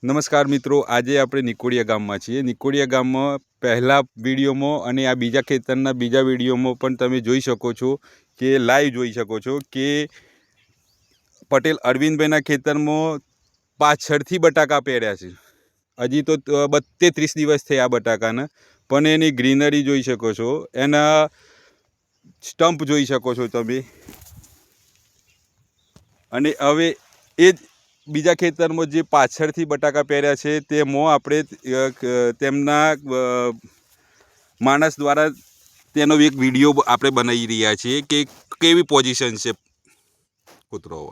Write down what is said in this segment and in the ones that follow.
નમસ્કાર મિત્રો, આજે આપણે નિકોડિયા ગામમાં છીએ. નિકોડિયા ગામમાં પહેલા વિડીયોમાં અને આ બીજા ખેતરના બીજા વિડીયોમાં પણ તમે જોઈ શકો છો કે લાઈવ જોઈ શકો છો કે પટેલ અરવિંદભાઈના ખેતરમાં પાછળથી બટાકા પહેર્યા છે. હજી તો 32-33 દિવસ થયા બટાકાના, પણ એની ગ્રીનરી જોઈ શકો છો, એના સ્ટમ્પ જોઈ શકો છો તમે. અને હવે એ જ બીજા ખેતરમાં જે પાછળથી બટાકા પહેર્યા છે તેમાં આપણે તેમના માણસ દ્વારા તેનો એક વિડીયો આપણે બનાવી રહ્યા છીએ કે કેવી પોઝિશન છે કૂતરો.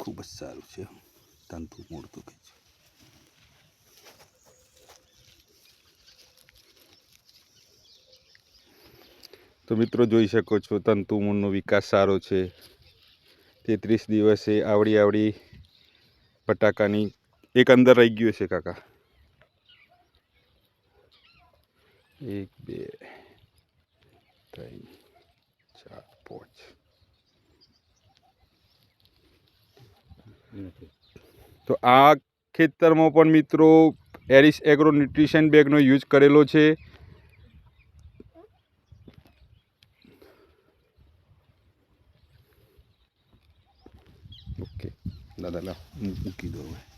ખૂબ જ સારું છે, તંતુ મોડતું કે છે. તો મિત્રો જોઈ શકો છો તંતુ મૂળનો વિકાસ સારો છે. 33 દિવસે આવડી બટાકાની એક અંદર રહી ગયું છે કાકા. 1 2 3 4 5. તો આ ખેતરમાં પણ મિત્રો એરિસ એગ્રો ન્યુટ્રિશન બેગનો યુઝ કરેલો છે. ઓકે દાદા, મૂકી દો હવે.